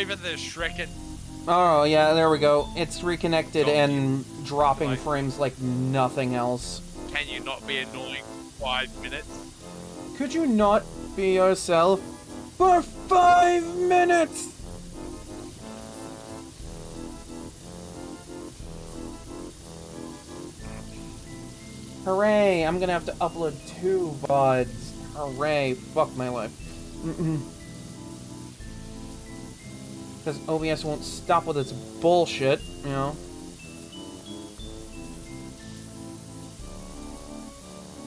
even the Shrek. Oh, yeah, there we go. It's reconnected and dropping like, frames like nothing else. Can you not be annoying for 5 minutes? Could you not be yourself for 5 minutes? Hooray, I'm gonna have to upload 2 VODs. Hooray, fuck my life. Because OBS won't stop with its bullshit, you know.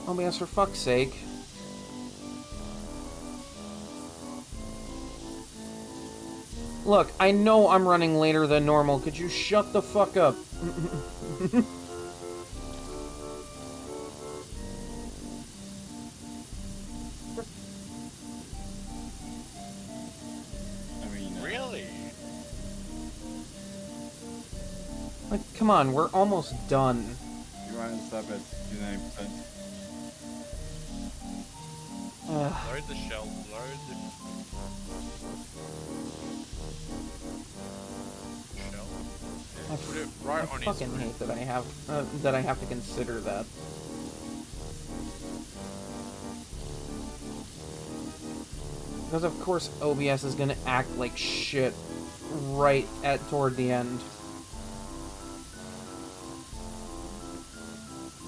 OBS, for fuck's sake. Look, I know I'm running later than normal. Could you shut the fuck up? Really? Like, come on, we're almost done. You want to stop at 59%. Load the shell, load the shell. I Put it right on his fucking hate that I have to consider that. Because of course OBS is gonna act like shit right toward the end.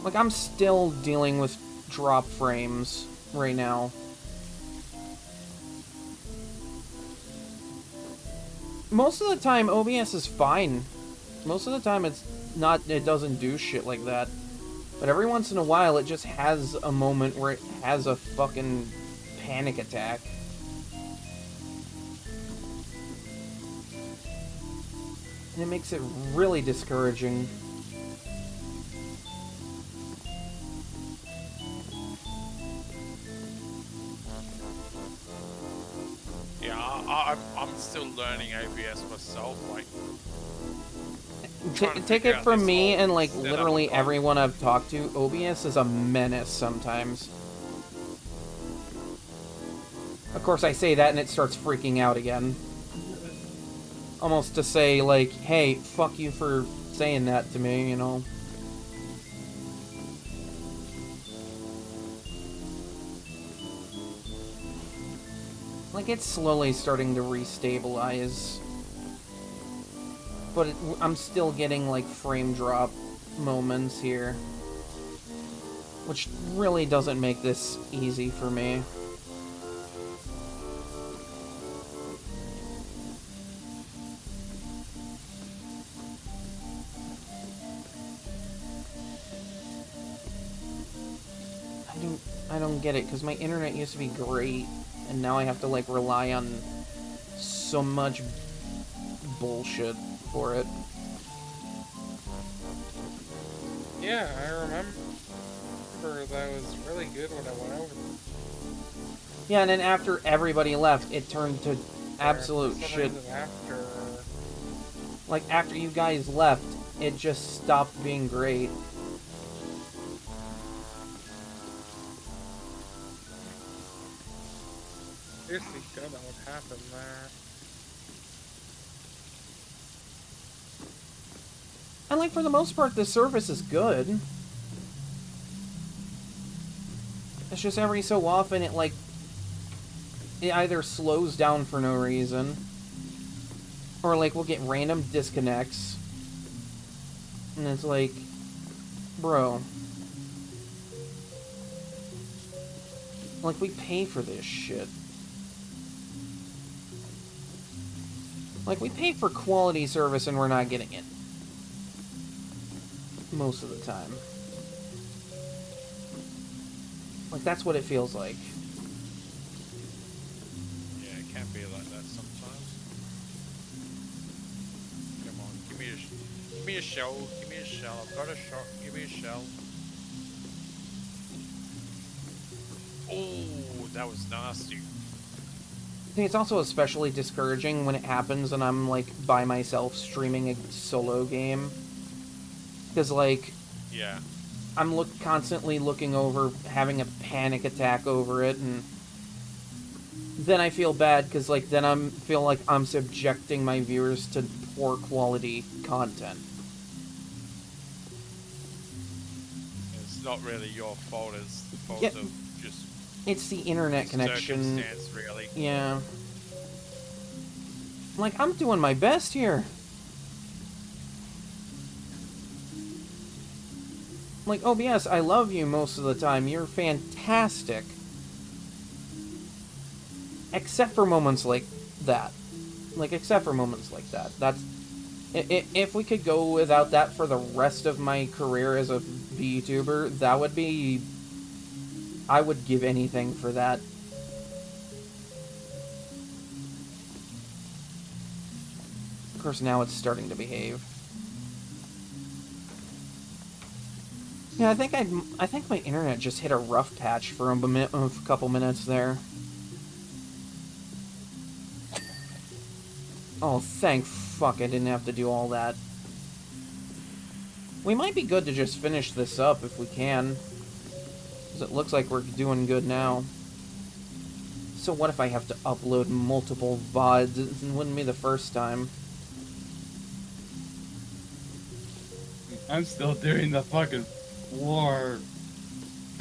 Like, I'm still dealing with drop frames right now. Most of the time OBS is fine. Most of the time it doesn't do shit like that. But every once in a while it just has a moment where it has a fucking panic attack. And it makes it really discouraging. Yeah, I'm still learning OBS myself, like... Take it from me and, like, literally everyone I've talked to, OBS is a menace sometimes. Of course, I say that and it starts freaking out again. Almost to say, like, hey, fuck you for saying that to me, you know? Like, it's slowly starting to restabilize. But I'm still getting, like, frame drop moments here. Which really doesn't make this easy for me. I don't get it, because my internet used to be great, and now I have to, like, rely on so much bullshit for it. Yeah, I remember that was really good when I went over. Yeah, and then after everybody left, it turned to absolute shit. Like, after you guys left, it just stopped being great. Seriously, don't know what happened there. And, like, for the most part, the service is good. It's just every so often it, like, it either slows down for no reason, or, like, we'll get random disconnects. And it's like, bro. Like, we pay for this shit. Like, we pay for quality service and we're not getting it. Most of the time. Like, that's what it feels like. Yeah, it can be like that sometimes. Come on, give me a shell, give me a shell. I've got a shot, give me a shell. Oh, that was nasty. I think it's also especially discouraging when it happens and I'm, like, by myself streaming a solo game. Because, like, yeah, I'm constantly looking over, having a panic attack over it, and then I feel bad because like then feel like I'm subjecting my viewers to poor quality content. It's not really your fault, it's the fault Yeah. of just It's the internet connection. circumstance, really. Yeah. Like, I'm doing my best here. Like, OBS, I love you most of the time. You're fantastic. Except for moments like that. Like, except for moments like that. That's... If we could go without that for the rest of my career as a VTuber, that would be... I would give anything for that. Of course, now it's starting to behave. Yeah, I think my internet just hit a rough patch for a couple minutes there. Oh, thank fuck I didn't have to do all that. We might be good to just finish this up if we can. Because it looks like we're doing good now. So what if I have to upload multiple VODs? It wouldn't be the first time. I'm still doing the fucking floor.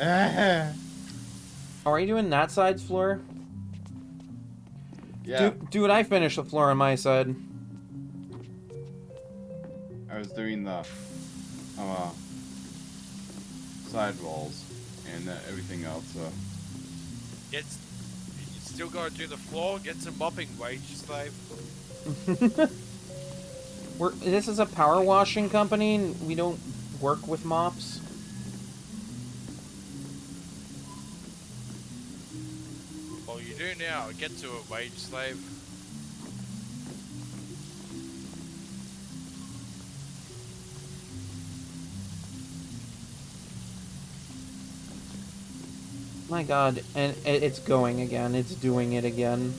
Ah. Oh, are you doing that side's floor? Yeah, Dude, I finished the floor on my side. I was doing the side walls and everything else. So You still gotta do the floor, get some mopping wage, slave. This is a power washing company, and we don't work with mops. Well, you do now. Get to it, wage slave. My god, and it's going again. It's doing it again.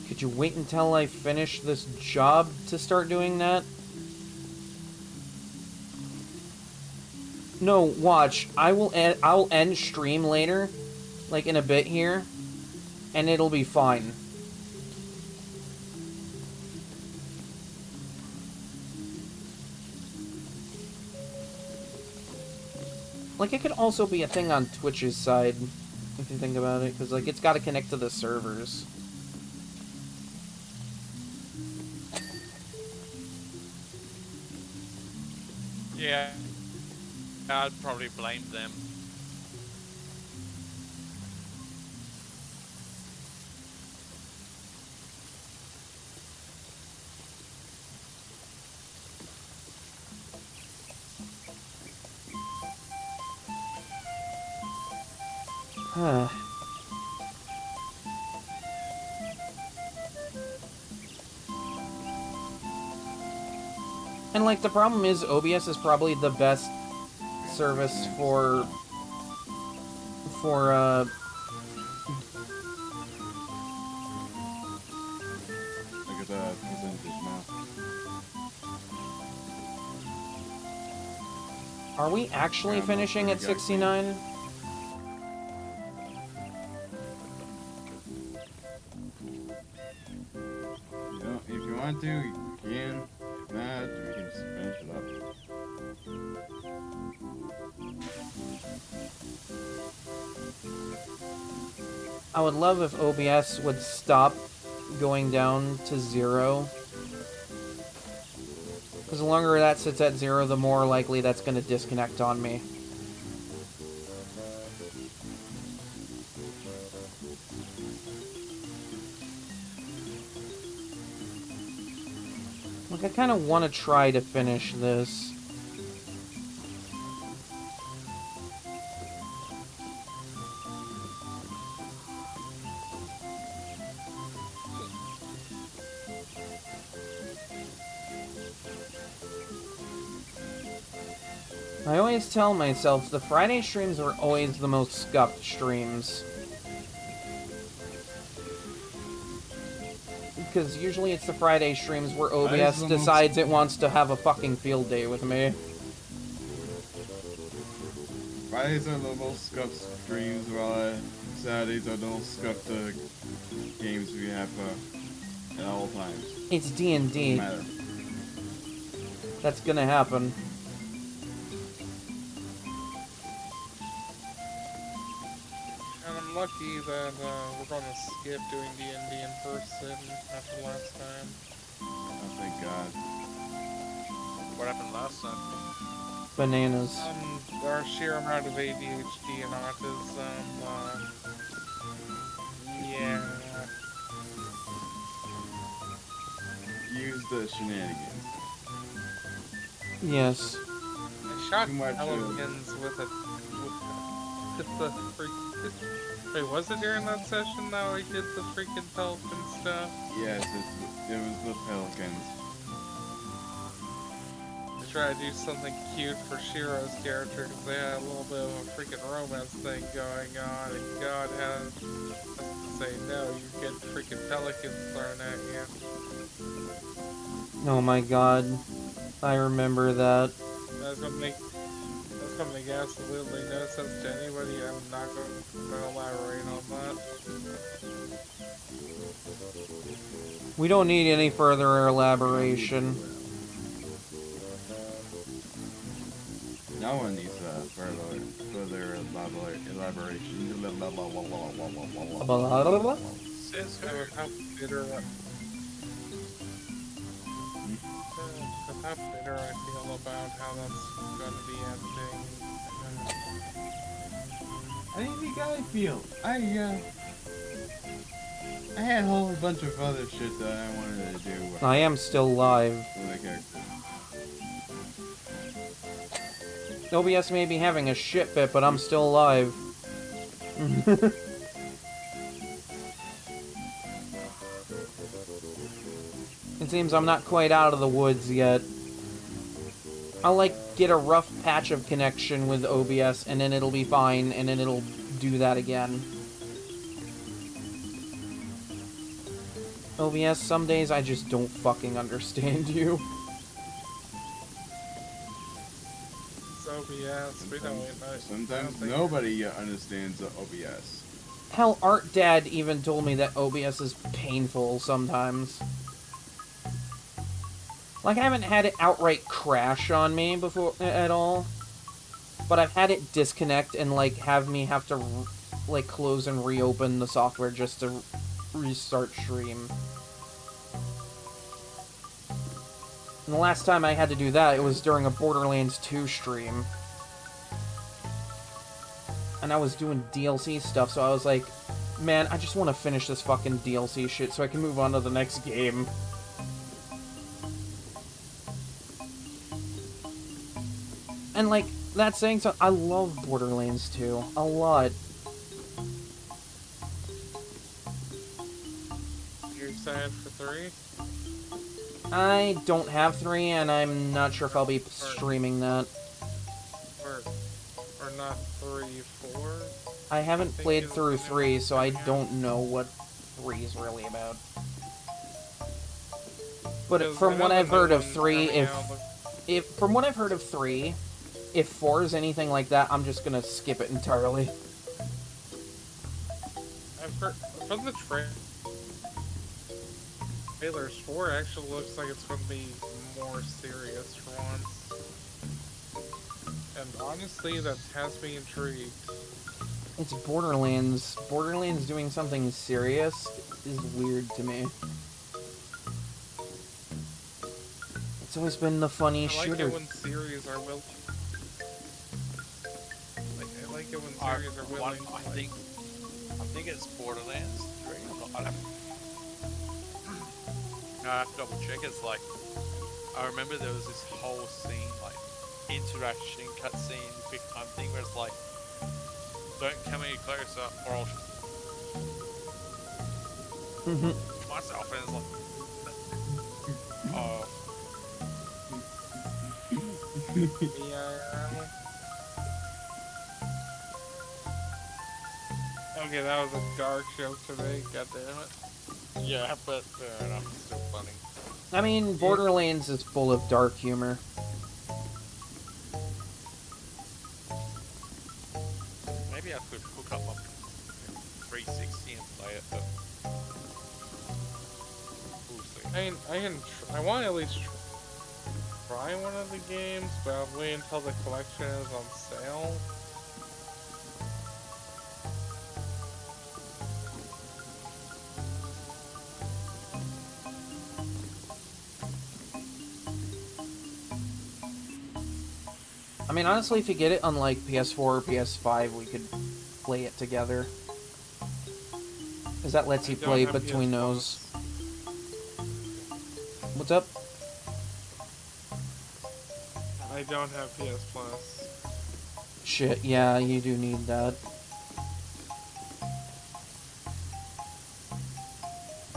Could you wait until I finish this job to start doing that? No, watch. I'll end stream later, like in a bit here, and it'll be fine. Like, it could also be a thing on Twitch's side, if you think about it, because, like, it's got to connect to the servers. Yeah. I'd probably blame them. And, like, the problem is OBS is probably the best service for look at the percentage now. Are we actually Yeah, I'm not finishing sure at exactly. 69? You know, if you want to, you can. If not, we can just finish it up. I would love if OBS would stop going down to 0. Because the longer that sits at 0, the more likely that's going to disconnect on me. Like, I kind of want to try to finish this. I always tell myself the Friday streams are always the most scuffed streams. Because usually it's the Friday streams where OBS decides it wants to have a fucking field day with me. Friday Fridays are the most scuffed streams, while Saturdays are the most scuffed games we have at all times. It's No D&D. matter. That's gonna happen. And I'm lucky that we're going to skip doing D&D in person after last time. Oh, thank God. What happened last time? Bananas. Our sheer amount of ADHD and autism, yeah. Use the shenanigans. Yes. I shot Too much, pelicans with the freak. Wait, was it during that session that we did the freaking pelican stuff? Yes, it was the pelicans. I tried to do something cute for Shiro's character because they had a little bit of a freaking romance thing going on, and God had us to say no, you get freaking pelicans thrown at you. Oh my god. I remember that. That's gonna make absolutely no sense to anybody. I'm not going to elaborate on that. We don't need any further elaboration. No one needs further elaboration. Says So who? how bitter I feel about how that's going to be ending. I think you gotta feel. I had a whole bunch of other shit that I wanted to do I am still live. with the character. OBS may be having a shit fit, but I'm still alive. It seems I'm not quite out of the woods yet. I'll, like, get a rough patch of connection with OBS, and then it'll be fine, and then it'll do that again. OBS, some days I just don't fucking understand you. OBS, we don't know. Sometimes nobody understands OBS. Hell, Art Dad even told me that OBS is painful sometimes. Like, I haven't had it outright crash on me before at all. But I've had it disconnect and, like, have me have to, like, close and reopen the software just to restart stream. And the last time I had to do that, it was during a Borderlands 2 stream. And I was doing DLC stuff, so I was like, man, I just want to finish this fucking DLC shit so I can move on to the next game. And, like, that saying so, I love Borderlands 2 a lot. You're excited for 3? I don't have 3, and I'm not sure if I'll be streaming that. Or not 3, 4? I haven't played through 3, so I don't know what 3 is really about. But from what I've heard of 3, from what I've heard of 3, if 4 is anything like that, I'm just gonna skip it entirely. I've heard from the trailers, 4 actually looks like it's going to be more serious for once. And honestly, that has me intrigued. It's Borderlands. Borderlands doing something serious is weird to me. It's always been the funny shooter. I like it when series are willing. I like it when series are willing. I think it's Borderlands 3. I have to double check. It's like, I remember there was this whole scene, like, interaction, cutscene, quick time thing where it's like, don't come any closer or I'll shoot myself, and it's like, oh. Okay, that was a dark joke today, god damn it. Yeah, but fair enough, it's still funny. I mean, Borderlands is full of dark humor. could hook up my 360 and play it, but we'll see. I want to at least try one of the games, but I'll wait until the collection is on sale. I mean, honestly, if you get it on, like, PS4 or PS5, we could play it together. Because that lets you play between those. What's up? I don't have PS Plus. Shit, yeah, you do need that.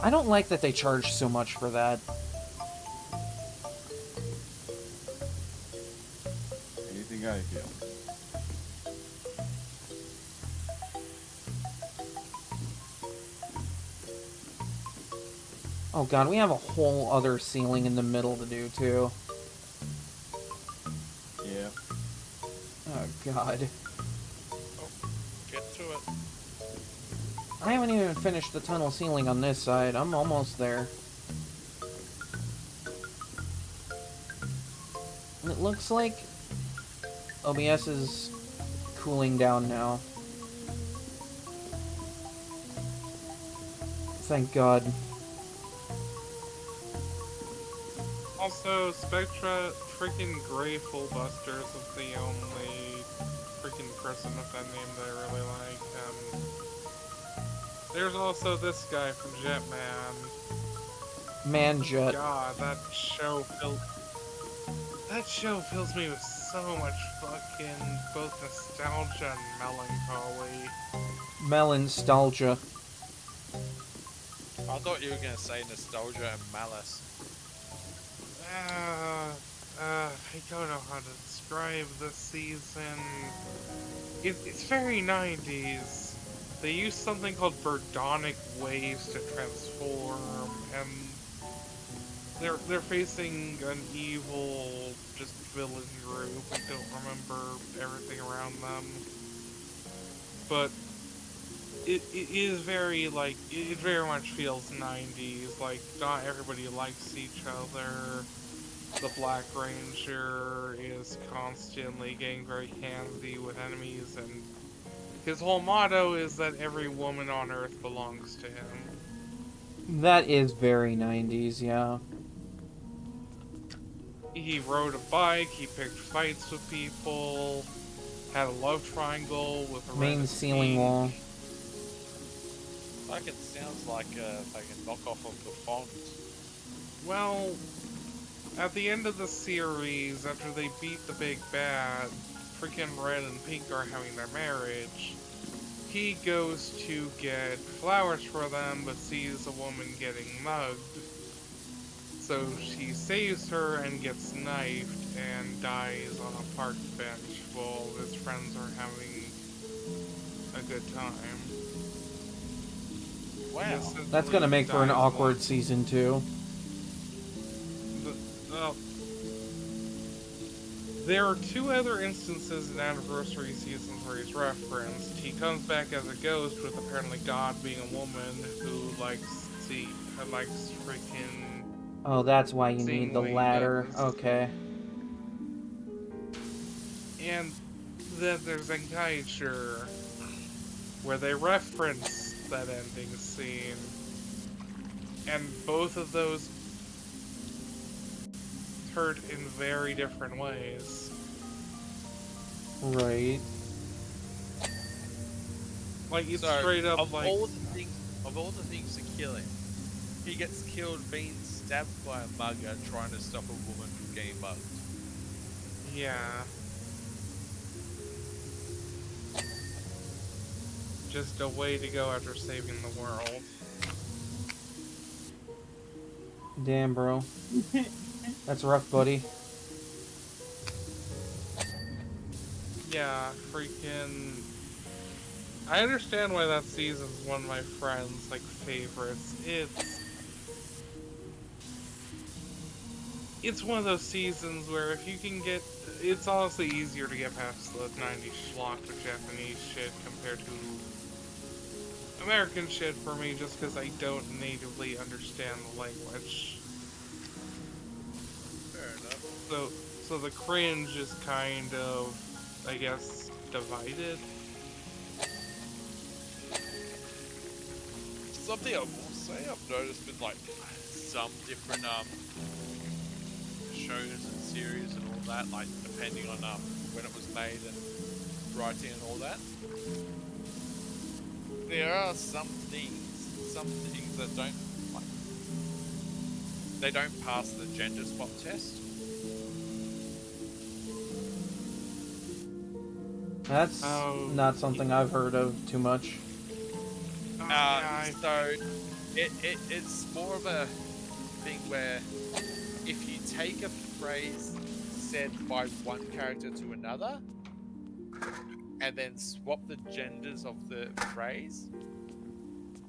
I don't like that they charge so much for that. Anything I feel. Oh god, we have a whole other ceiling in the middle to do, too. Yeah. Oh god. Oh, get to it. I haven't even finished the tunnel ceiling on this side. I'm almost there. And it looks like OBS is cooling down now. Thank God. Also, Spectra, freaking Grateful Buster is the only freaking person with that name that I really like. There's also this guy from Jetman. Manjet. God, that show fills me with so much fucking both nostalgia and melancholy. Melannostalgia. I thought you were gonna say nostalgia and malice. I don't know how to describe this season. It's very 90s. They use something called birdonic waves to transform, and they're facing an evil, just villain group. I don't remember everything around them, but it is very like it very much feels 90s. Like not everybody likes each other. The Black Ranger is constantly getting very handsy with enemies, and his whole motto is that every woman on Earth belongs to him. That is very 90s, yeah. He rode a bike, he picked fights with people, had a love triangle with a Main red ceiling king. wall. Like it sounds like a knockoff of the font. Well, at the end of the series, after they beat the big bad, freaking Red and Pink are having their marriage. He goes to get flowers for them, but sees a woman getting mugged. So she saves her and gets knifed and dies on a park bench while his friends are having a good time. Wow. That's gonna make for an Dies awkward alone. season 2. Well, there are two other instances in Anniversary seasons where he's referenced. He comes back as a ghost with apparently God being a woman who likes freaking. Oh, that's why you Seeing need the what he ladder. does. Okay. And then there's Engaicher, where they reference that ending scene. And both of those hurt in very different ways. Right. Like, it's So, straight up of like. all the things to kill him, he gets killed being stabbed by a mugger trying to stop a woman from getting mugged. Yeah. Just a way to go after saving the world. Damn, bro. That's rough, buddy. Yeah, freaking. I understand why that season's one of my friends' like favorites. it's one of those seasons where if you can get, it's honestly easier to get past the 90s schlock with Japanese shit compared to American shit for me, just because I don't natively understand the language. Fair enough. So the cringe is kind of, I guess, divided. Something I will say I've noticed with like some different shows and series and all that, like depending on when it was made and writing and all that, there are some things that don't like they don't pass the gender swap test. That's not something I've heard of too much. So it's more of a thing where if you take a phrase said by one character to another and then swap the genders of the phrase,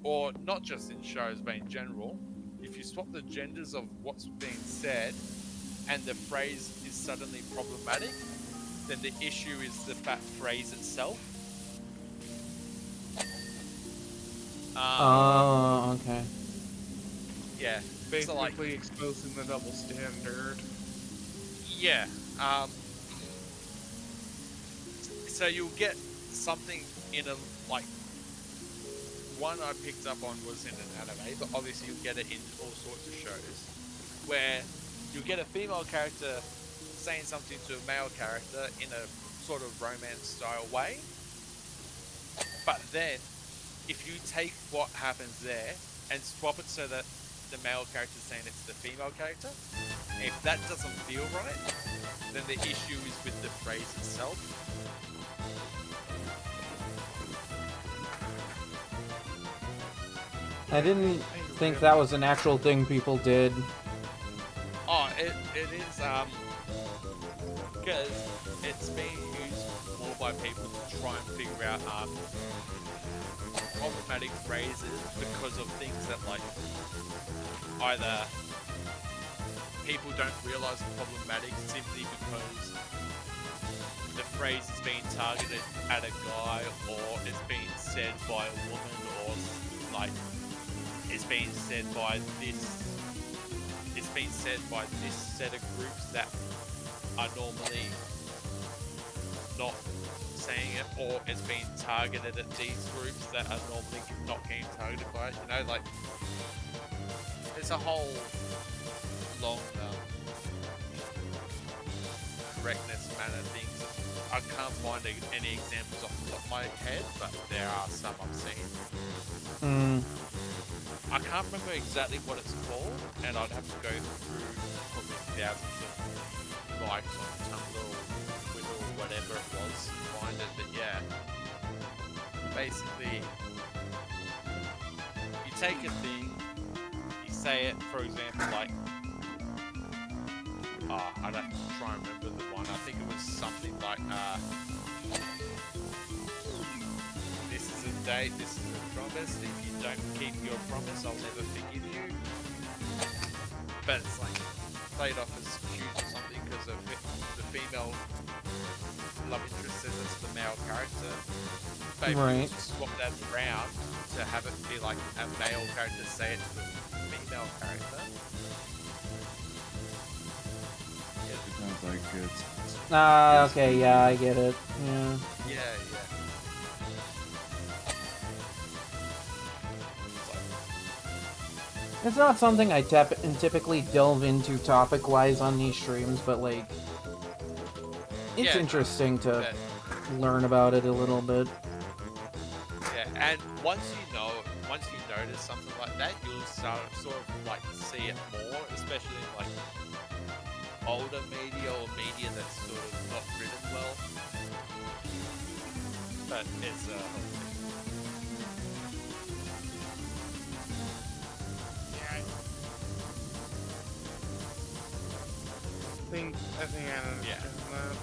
or not just in shows but in general, if you swap the genders of what's being said and the phrase is suddenly problematic, then the issue is that phrase itself. Oh, okay. Yeah. Basically So like, exposing the double standard. yeah. So you'll get something in a like one I picked up on was in an anime, but obviously you'll get it in all sorts of shows where you'll get a female character saying something to a male character in a sort of romance style way, but then if you take what happens there and swap it so that the male character is saying it's the female character, if that doesn't feel right, then the issue is with the phrase itself. I didn't think that was an actual thing people did. Oh, it is, because it's being used more by people to try and figure out, problematic phrases because of things that, like, either people don't realise are problematic simply because the phrase is being targeted at a guy, or it's being said by a woman, or, like, it's being said by this set of groups that are normally not saying it, or it's being targeted at these groups that are normally not getting targeted by it, you know, like, there's a whole long correctness manner things. I can't find any examples off the top of my head, but there are some I've seen. I can't remember exactly what it's called, and I'd have to go through probably thousands of likes on Tumblr or Twitter or whatever it was to find it. But yeah, basically, you take a thing, you say it, for example, like, I'd have to try and remember the one. I think it was something like, this is a date, this is a promise, if you don't keep your promise, I'll never forgive you. But it's like played off as cute or something because the female love interest says it's the male character. Maybe Right. swap that around to have it be like a male character say it to a female character. It sounds like it's Okay, yeah, I get it. Yeah. Yeah. It's not something I typically delve into topic-wise on these streams, but, like, it's Yeah, interesting to but- learn about it a little bit. Yeah, and once you notice something like that, you'll sort of like see it more, especially in like older media or media that's sort of not written well. But it's I think I understand that.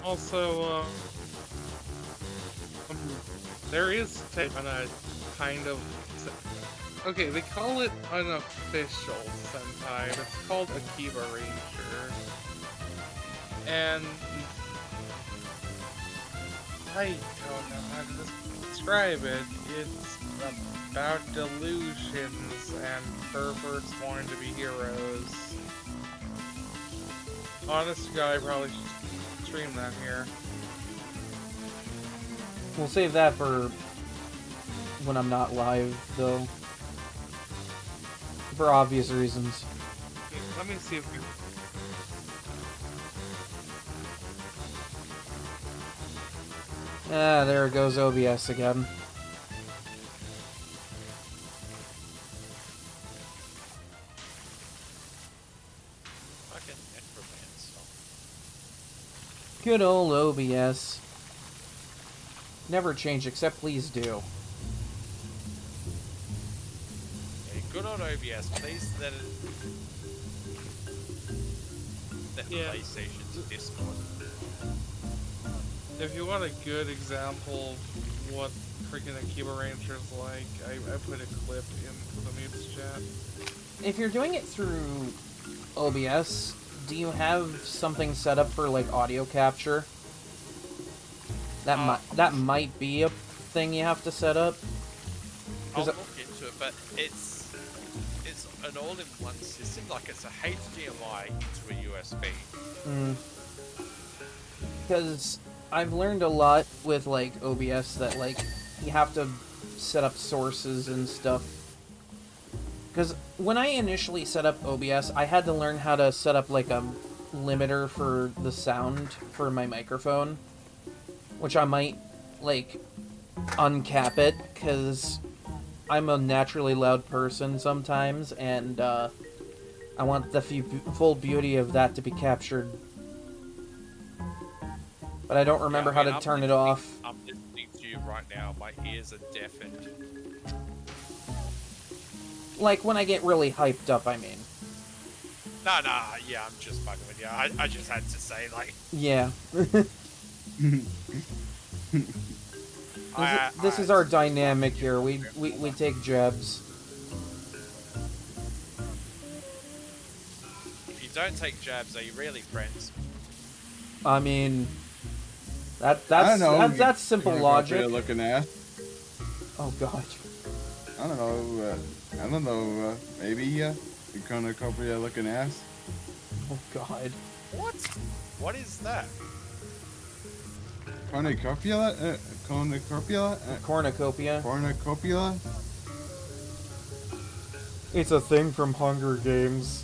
Also, there is a kind of... Okay, they call it unofficial Sentai, but it's called Akiba Ranger. And... I don't know how to describe it. It's about delusions and perverts wanting to be heroes. Honest to God, I probably should stream that here. We'll save that for when I'm not live, though. For obvious reasons. Okay, let me see if we... Ah, there goes OBS again. Fucking necromancer. Good old OBS. Never change, except please do. Yeah, good on OBS. Please let it. Let Yeah. PlayStation to Discord. If you want a good example of what freaking Akiba Ranger's like, I put a clip into the Mutes chat. If you're doing it through OBS, do you have something set up for, like, audio capture? That might be a thing you have to set up. I'll look into it, but it's an all-in-one system. Like it's a HDMI into a USB. Because I've learned a lot with, like, OBS that, like, you have to set up sources and stuff. Because when I initially set up OBS, I had to learn how to set up, like, a limiter for the sound for my microphone. Which I might, like, uncap it, because I'm a naturally loud person sometimes, and I want the full beauty of that to be captured. But I don't remember how to turn it off. I'm listening to you right now. My ears are deafened. Like, when I get really hyped up, I mean. Nah, yeah, I'm just fucking with you. I just had to say, like... Yeah. This is our dynamic here. We take jabs. If you don't take jabs, are you really friends? I mean... I don't know. That's simple logic. Looking ass. Oh god. I don't know. Maybe you cornucopia looking ass. Oh god. What? What is that? Cornucopia? Cornucopia? Cornucopia. Cornucopia? It's a thing from Hunger Games.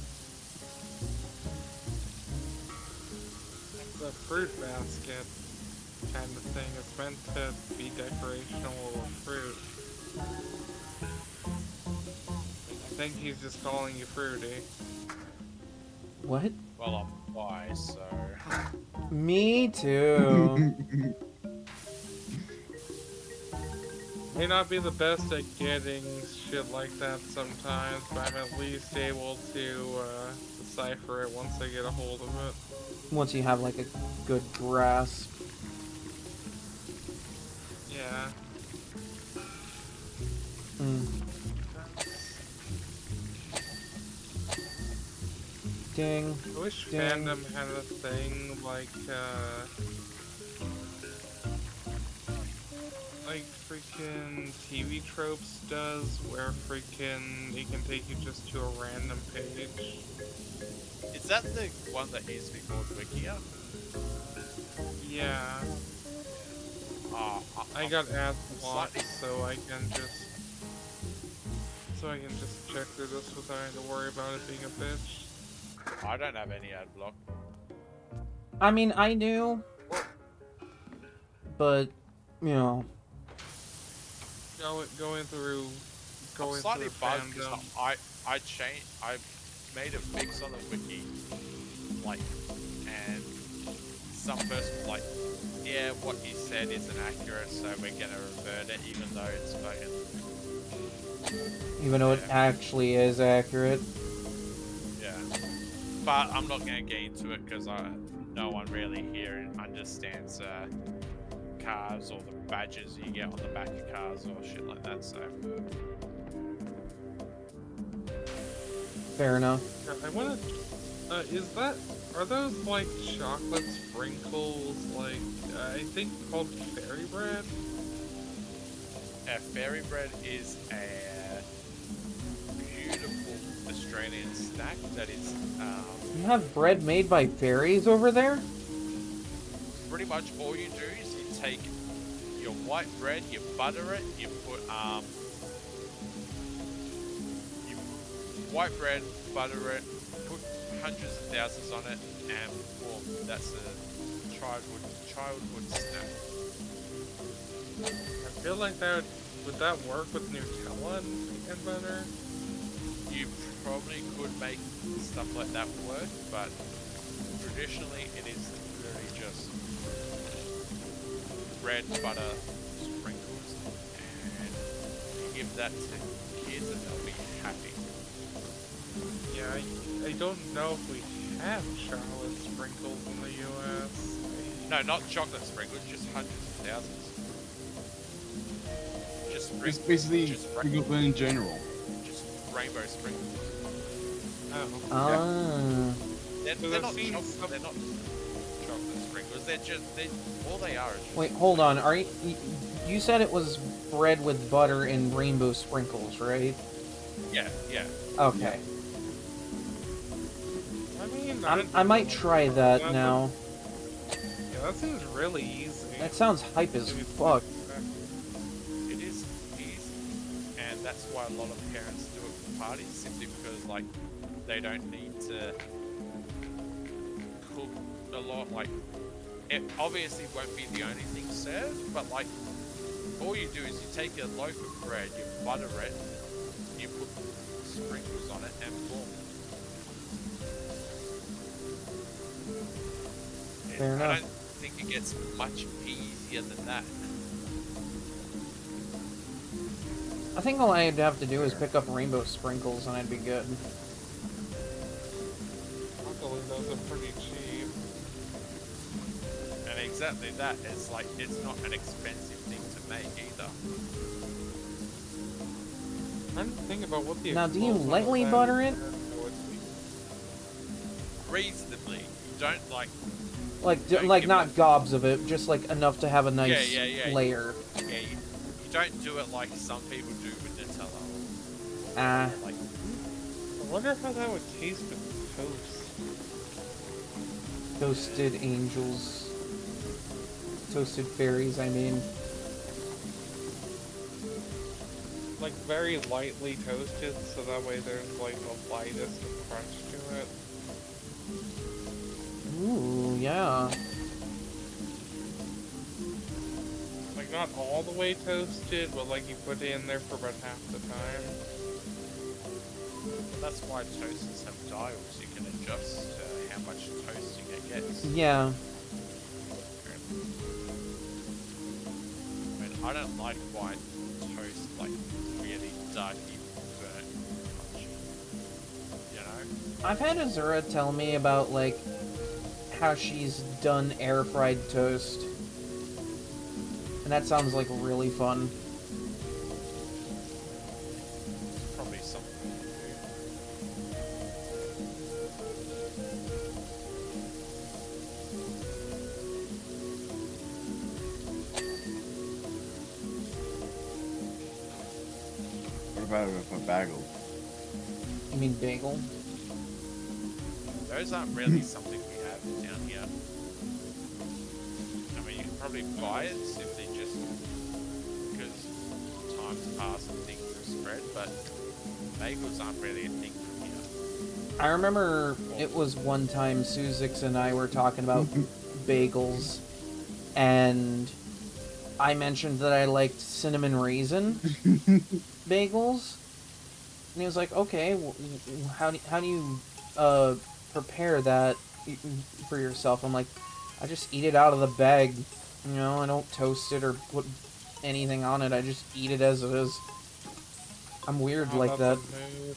It's a fruit basket kind of thing. It's meant to be decorational with fruit. I think he's just calling you fruity. What? Well, I'm wise, so... Me too. May not be the best at getting shit like that sometimes, but I'm at least able to decipher it once I get a hold of it. Once you have, like, a good grasp. Yeah. Ding. I wish Ding. fandom had a thing like freaking TV Tropes does, where freaking it can take you just to a random page. Is that the one that used to be called Wikia? Yeah. I got ads blocked, so I can just check through this without having to worry about it being a bitch. I don't have any ad block. I mean, I do. But, you know. Going through I'm slightly bugged because fandom. I made a fix on the wiki, like, and some person was like, yeah, what you said isn't accurate, so we're gonna revert it, even though it's fucking... Even though it actually is accurate. Yeah. But I'm not gonna get into it because no one really here understands cars or the badges you get on the back of cars or shit like that. So Fair enough. Yeah, I wanna. Are those like chocolate sprinkles? Like I think called fairy bread. fairy bread is a beautiful Australian snack that is You have bread made by fairies over there? pretty much all you do is you take your white bread, you butter it, you put you white bread, butter it, put hundreds of thousands on it, and boom, that's a childhood snack. I feel like would that work with Nutella and butter? You probably could make stuff like that work, but traditionally it is really just bread, butter, sprinkles, and you give that to kids and they'll be happy. Yeah, I don't know if we have chocolate sprinkles in the U.S. No, not chocolate sprinkles, just hundreds of thousands. Just It's sprinkles, basically just sprinkles in general. just rainbow sprinkles. Oh. Ah. They're not chocolate. They're not chocolate sprinkles. They're all they are. Is just Wait, hold on. Are you said it was bread with butter and rainbow sprinkles, right? yeah. Okay. I mean, I might try that That's now. Yeah, that seems really easy. That sounds hype as fuck. It is easy, and that's why a lot of parents do it for parties, simply because like they don't need to cook a lot. Like it obviously won't be the only thing served, but like all you do is you take a loaf of bread, you butter it, you put sprinkles on it, and boom. Fair I enough. don't think it gets much easier than that. I think all I'd have to do is pick up rainbow sprinkles and I'd be good. Luckily, those are pretty cheap. And exactly that. It's like it's not an expensive thing to make either. I'm trying to think about what the Now, do you equivalent of lightly that butter it? would be. Reasonably, you don't like. Like, Don't like give not it- gobs of it, just like enough to have a nice Yeah. layer. Yeah, you don't do it like some people do with Nutella. Ah, Like, I wonder how that would taste with toast. toasted angels. Toasted fairies, I mean. Like very lightly toasted, so that way there's like the lightest of crunch to it. Ooh, yeah. Like not all the way toasted, but like you put it in there for about half the time. that's why toasters have dials. You can adjust how much toasting it gets. Yeah. I mean, I don't like white toast like really darky burnt crunchy. You know? I've had Azura tell me about, like, how she's done air-fried toast. And that sounds like really fun. Probably something to do. What about a bagel? You mean bagel? Those aren't really something we have down here. I mean, you can probably buy it simply just because time's passed and things have spread, but bagels aren't really a thing from here. I remember it was one time Suzix and I were talking about bagels, and I mentioned that I liked cinnamon raisin bagels, and he was like, "Okay, how do you prepare that for yourself?" I'm like, "I just eat it out of the bag, you know. I don't toast it or put anything on it. I just eat it as it is." I'm weird Oh, like that. that's a mood.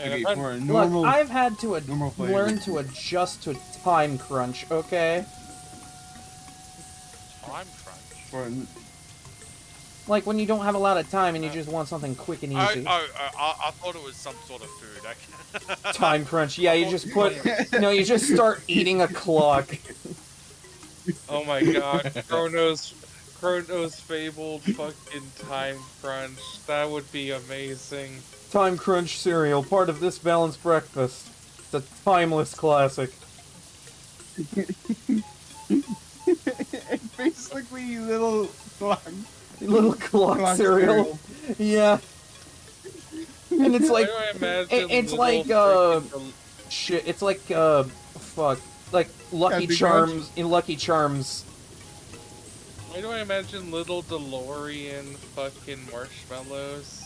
And Okay, if I- for a normal, Look, I've had to normal flavor. learn to adjust to time crunch, okay? Time crunch. For a, Like when you don't have a lot of time and you just want something quick and easy. I thought it was some sort of food. Okay. Time crunch, yeah, you just put... No, you just start eating a clock. Oh my god, Chrono's fabled fucking time crunch. That would be amazing. Time crunch cereal, part of this balanced breakfast. It's a timeless classic. it's basically little clock. Little clock cereal. Yeah. And it's like... Why do I imagine It's little like, freaking Shit, it's like, fuck. Like Lucky Happy Charms, in Lucky Charms. Why do I imagine little DeLorean fucking marshmallows?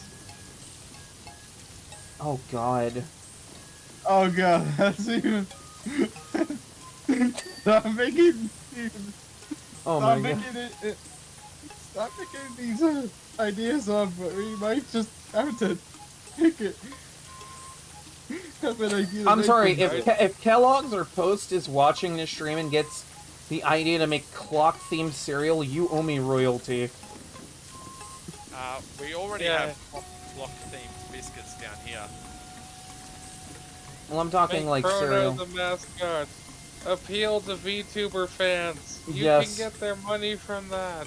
Oh god. Oh god, that's even. Stop making. Oh Stop my god. making it. Stop making these ideas up. We might just have to pick it. Have an idea to I'm make sorry, it. if Kellogg's or Post is watching this stream and gets the idea to make clock-themed cereal, you owe me royalty. We already have clock-themed biscuits down here. Well, I'm talking Make like Chrono cereal. the mascot. Appeal to VTuber fans. You Yes. can get their money from that.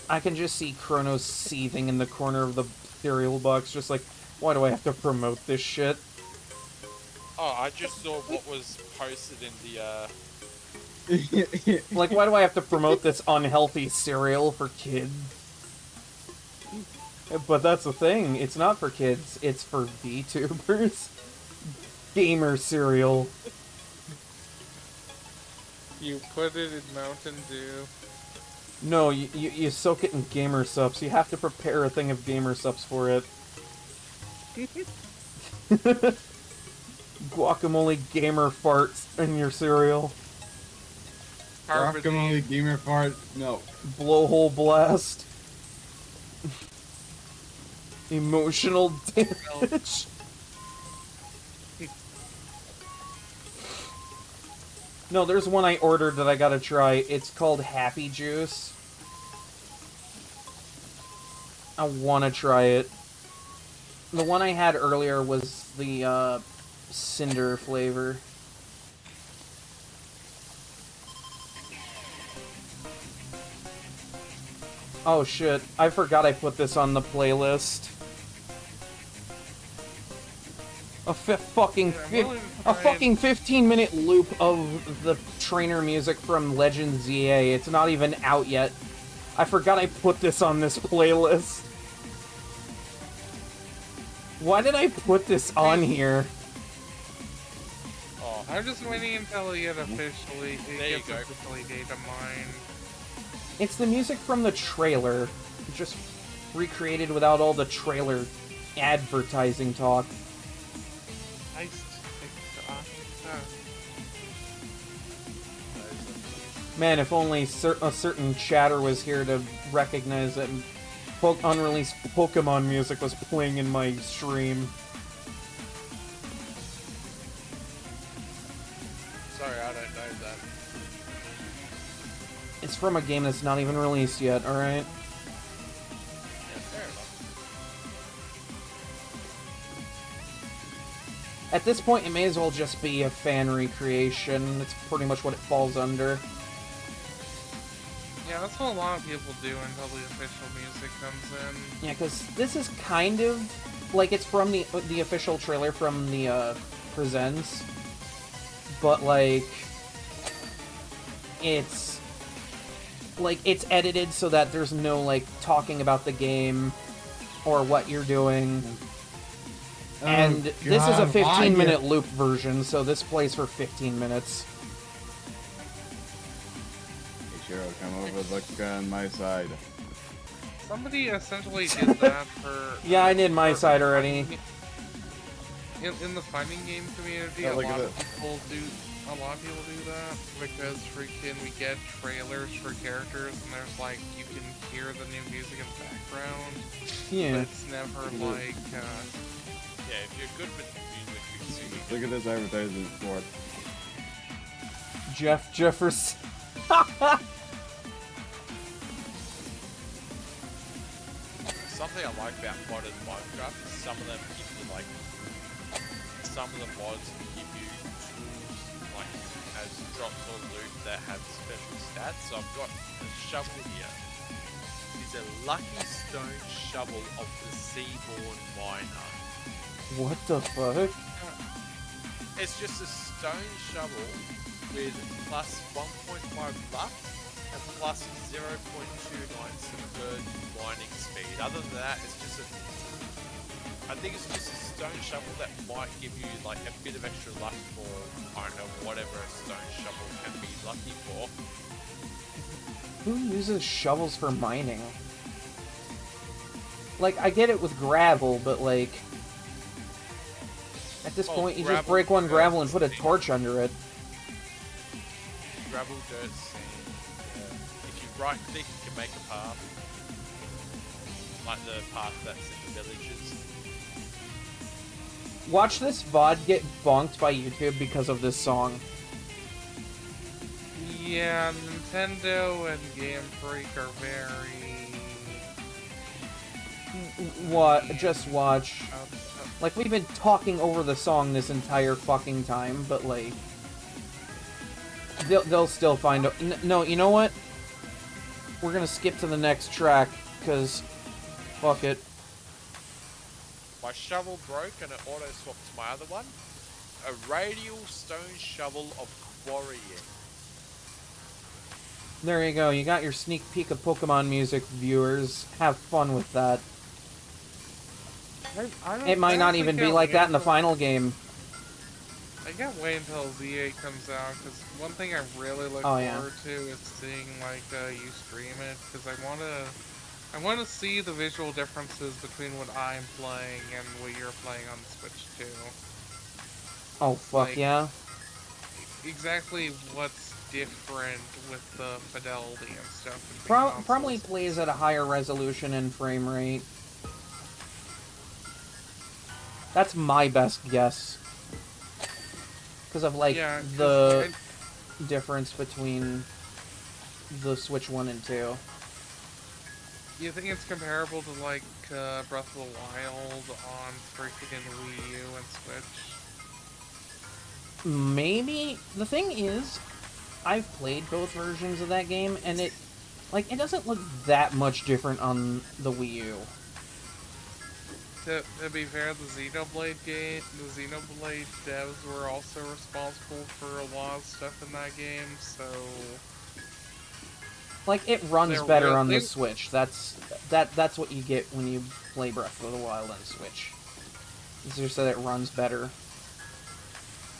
I can just see Chronos seething in the corner of the cereal box, just like, why do I have to promote this shit? Oh, I just saw what was posted in the, Like, why do I have to promote this unhealthy cereal for kids? But that's the thing, it's not for kids, it's for VTubers. Gamer cereal. You put it in Mountain Dew. No, you soak it in gamer sups. You have to prepare a thing of gamer sups for it. Guacamole gamer farts in your cereal. Guacamole gamer fart. No. Blowhole blast. Emotional damage. No, there's one I ordered that I gotta try. It's called Happy Juice. I wanna try it. The one I had earlier was the, Cinder flavor. Oh shit, I forgot I put this on the playlist. A fucking 15-minute loop of the trainer music from Legends EA. It's not even out yet. I forgot I put this on this playlist. Why did I put this on here? oh, I'm just waiting until it officially There you gets go. officially data mined. It's the music from the trailer. Just recreated without all the trailer advertising talk. Nice. Man, if only a certain chatter was here to recognize that unreleased Pokemon music was playing in my stream. sorry, I don't know that. It's from a game that's not even released yet, alright? Yeah, fair enough. At this point, it may as well just be a fan recreation. That's pretty much what it falls under. Yeah, that's what a lot of people do until the official music comes in. Yeah, because this is kind of like it's from the official trailer from the Presents, but like it's edited so that there's no like talking about the game or what you're doing. And this is a 15-minute loop version, so this plays for 15 minutes. Hey, Shiro, come over, look on my side. Somebody essentially did that for... Yeah, I did my for side already. In the fighting game community, Oh, a look at lot of that. people do a lot of people do that because freaking we get trailers for characters and there's like you can hear the new music in the background, Yeah. but it's never like Yeah, if you're good with the music, you can see. Look at this advertisement for it. Jeff Jeffers. Something I like about modded Minecraft is some of them give you like, some of the mods give you tools like as drops or loot that have special stats. So I've got a shovel here. It's a lucky stone shovel of the Seaborn Miner. What the fuck? It's just a stone shovel with plus 1.5 luck and plus 0.29 subvert mining speed. Other than that, it's just a... I think it's just a stone shovel that might give you like a bit of extra luck for, I don't know, whatever a stone shovel can be lucky for. Who uses shovels for mining? Like, I get it with gravel, but like... At this point, you just gravel, break one dirt, gravel and put a sand. torch under it. Gravel, dirt, sand. If you right click, you can make a path. Like the path that's in the villages. Watch this VOD get bonked by YouTube because of this song. yeah, Nintendo and Game Freak are very What? Just watch. uh, Like, we've been talking over the song this entire fucking time, but like... They'll still find a... No, you know what? We're gonna skip to the next track, because... Fuck it. My shovel broke and it auto swapped to my other one. A radial stone shovel of quarrying. There you go, you got your sneak peek of Pokemon music, viewers. Have fun with that. I don't- It might I not honestly even be can't like wait that in the until- final game. I can't wait until Z8 comes out, because one thing I really look Oh, yeah. forward to is seeing, like, you stream it, because I want to see the visual differences between what I'm playing and what you're playing on the Switch, too. Oh, fuck Like- yeah. Exactly what's different with the fidelity and stuff. between Probably consoles. plays at a higher resolution and frame rate. That's my best guess. Because of, like, Yeah, 'cause the difference between the Switch 1 and 2. you think it's comparable to, like, Breath of the Wild on freaking Wii U and Switch? Maybe. The thing is, I've played both versions of that game, and it doesn't look that much different on the Wii U. To be fair, the Xenoblade devs were also responsible for a lot of stuff in that game, so... Like, it runs They're better real- on the they- Switch. That's what you get when you play Breath of the Wild on Switch. It's just that it runs better.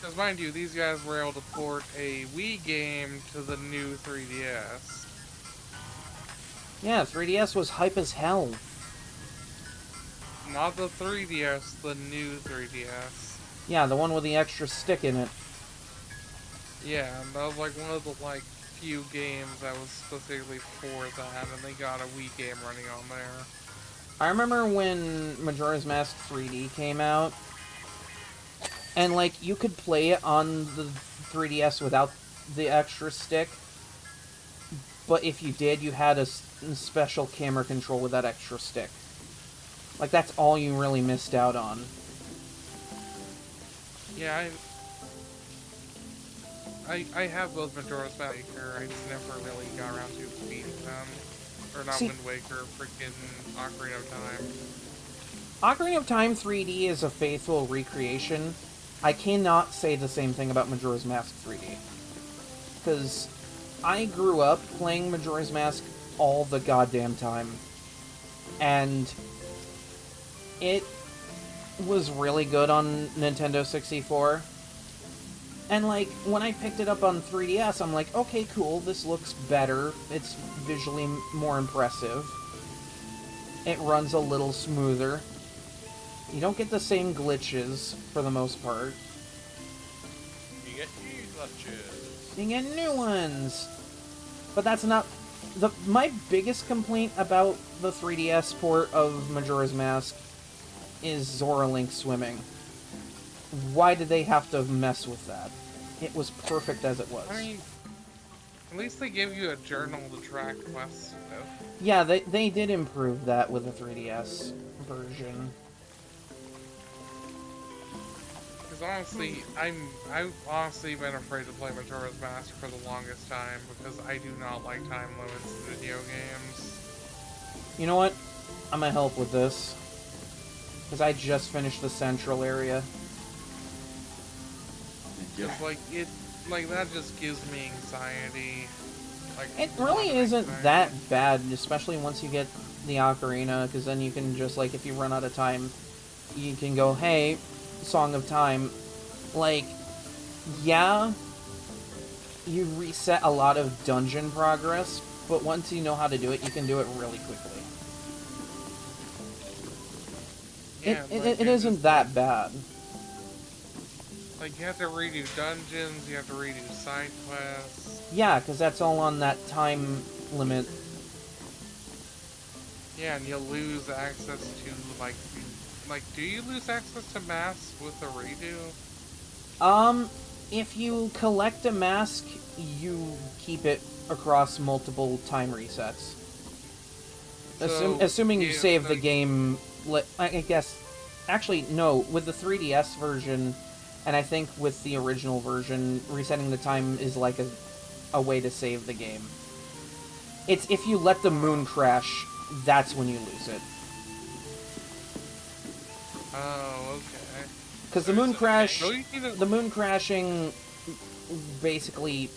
Because mind you, these guys were able to port a Wii game to the new 3DS. Yeah, 3DS was hype as hell. Not the 3DS, the new 3DS. Yeah, the one with the extra stick in it. Yeah, and that was like one of the few games that was specifically for that, and they got a Wii game running on there. I remember when Majora's Mask 3D came out, and you could play it on the 3DS without the extra stick, but if you did, you had a special camera control with that extra stick. That's all you really missed out on. Yeah, I have both Majora's Mask Waker. I just never really got around to beating them. Or not See- Wind Waker, freaking Ocarina of Time. Ocarina of Time 3D is a faithful recreation. I cannot say the same thing about Majora's Mask 3D. Because I grew up playing Majora's Mask all the goddamn time. And it was really good on Nintendo 64. And when I picked it up on 3DS, I'm like, okay, cool, this looks better. It's visually more impressive. It runs a little smoother. You don't get the same glitches, for the most part. You get new Clutches. You get new ones. But that's not... My biggest complaint about the 3DS port of Majora's Mask is Zora Link swimming. Why did they have to mess with that? It was perfect as it was. I mean, at least they give you a journal to track quests with. Yeah, they did improve that with the 3DS version. Because honestly, I've honestly been afraid to play Majora's Mask for the longest time because I do not like time limits in video games. You know what? I'm gonna help with this. Because I just finished the central area. Because like that just gives me anxiety. Like It really isn't anxiety. that bad, especially once you get the ocarina, because then you can just, like, if you run out of time, you can go, hey, Song of Time. Like, yeah, you reset a lot of dungeon progress, but once you know how to do it, you can do it really quickly. Yeah, It isn't that bad. Like, you have to redo dungeons, you have to redo side quests. Yeah, because that's all on that time limit. Yeah, and you'll lose access to, like, do you lose access to masks with the redo? If you collect a mask, you keep it across multiple time resets. Assuming you save the game, I guess... Actually, no, with the 3DS version, and I think with the original version, resetting the time is like a way to save the game. It's if you let the moon crash, that's when you lose it. Oh, okay. Because the moon crashing basically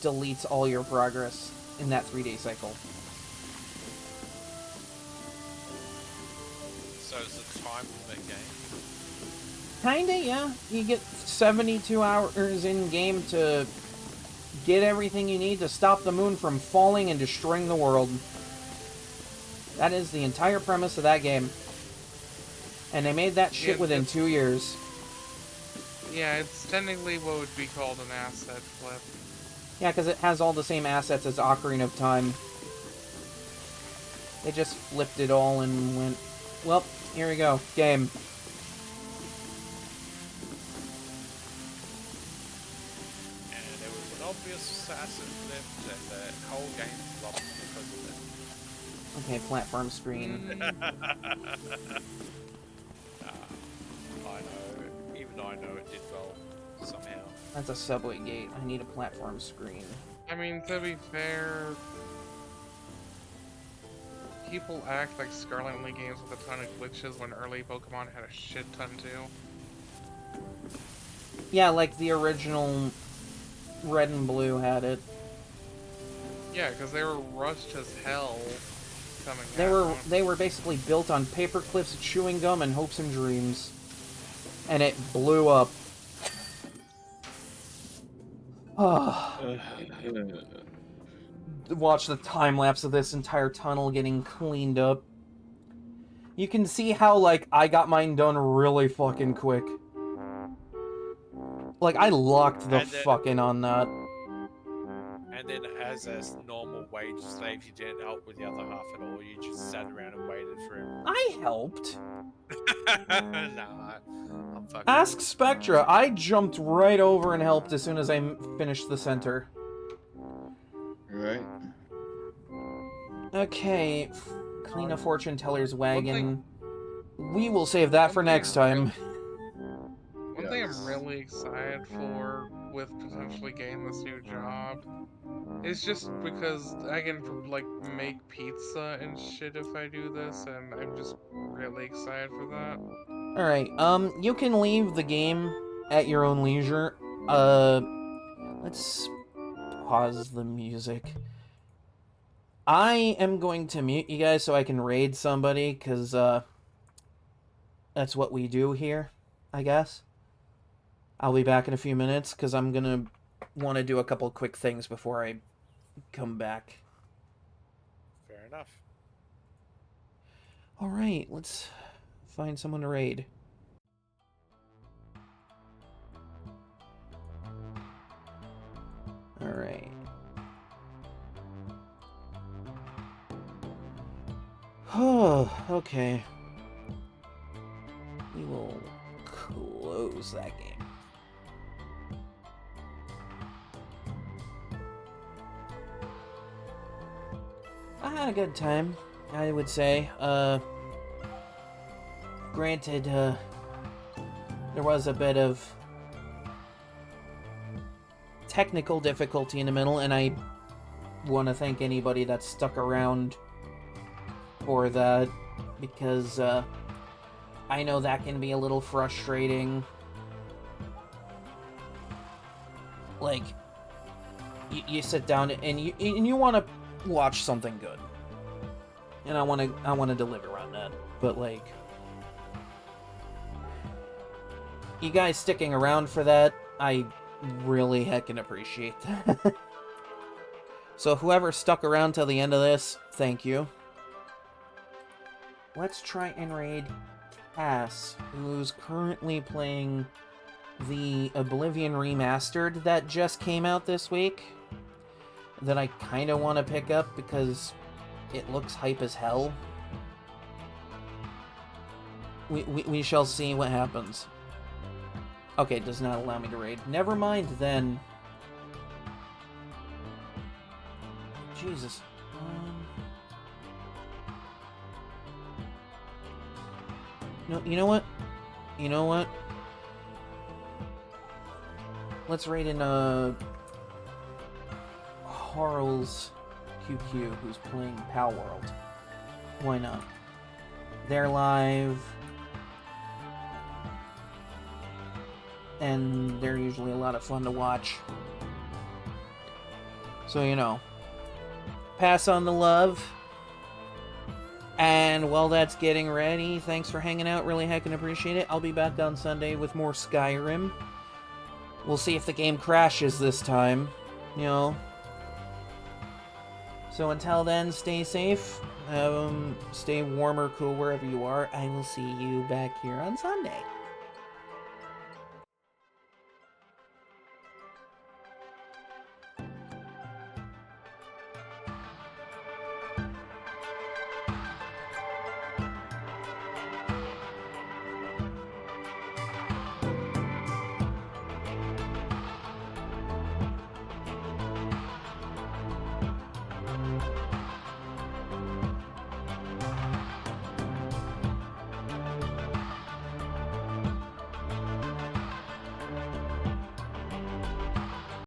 deletes all your progress in that 3-day cycle. So it's a time limit game. Kinda, yeah. You get 72 hours in-game to get everything you need to stop the moon from falling and destroying the world. That is the entire premise of that game. And they made that shit within 2 years. Yeah, it's technically what would be called an asset flip. Yeah, because it has all the same assets as Ocarina of Time. They just flipped it all and went, well, here we go, game. And it was an obvious assassin flip and the whole game flopped because of Okay, platform screen. it. I know, even I know it did well somehow. That's a subway gate. I need a platform screen. I mean, to be fair, people act like Scarlet only games with a ton of glitches when early Pokemon had a shit ton too. Yeah, like the original Red and Blue had it. Yeah, because they were rushed as hell coming out. They were basically built on paper clips, chewing gum, and hopes and dreams. And it blew up. Watch the time lapse of this entire tunnel getting cleaned up. You can see how, like, I got mine done really fucking quick. Like, I locked the fucking on that. And then as a normal wage slave, you didn't help with the other half at all. You just sat around and waited for him. I helped. Nah, I'm fucking... Ask Spectra. I jumped right over and helped as soon as I finished the center. Right. Okay, clean a fortune teller's wagon. We will save that for next time. One thing I'm really excited for with potentially getting this new job is just because I can, like, make pizza and shit if I do this, and I'm just really excited for that. Alright, you can leave the game at your own leisure. Let's pause the music. I am going to mute you guys so I can raid somebody, because, that's what we do here, I guess. I'll be back in a few minutes, because I'm gonna want to do a couple quick things before I come back. Fair enough. Alright, let's find someone to raid. Alright. Oh, okay. We will close that game. I had a good time, I would say. Granted, there was a bit of technical difficulty in the middle, and I want to thank anybody that stuck around for that, because I know that can be a little frustrating. Like, you sit down and you want to watch something good, and I want to deliver on that, but like, you guys sticking around for that, I really heckin' appreciate that. So whoever stuck around till the end of this, thank you. Let's try and raid Cass, who's currently playing the Oblivion Remastered that just came out this week, that I kind of want to pick up because it looks hype as hell. We shall see what happens. Okay, it does not allow me to raid. Never mind then. Jesus. No, you know what? You know what? Let's raid in Harl's QQ, who's playing Palworld. Why not? They're live, and they're usually a lot of fun to watch. So, you know, pass on the love. And while that's getting ready, thanks for hanging out. Really heckin' appreciate it. I'll be back on Sunday with more Skyrim. We'll see if the game crashes this time, you know. So until then, stay safe. Stay warm or cool wherever you are. I will see you back here on Sunday.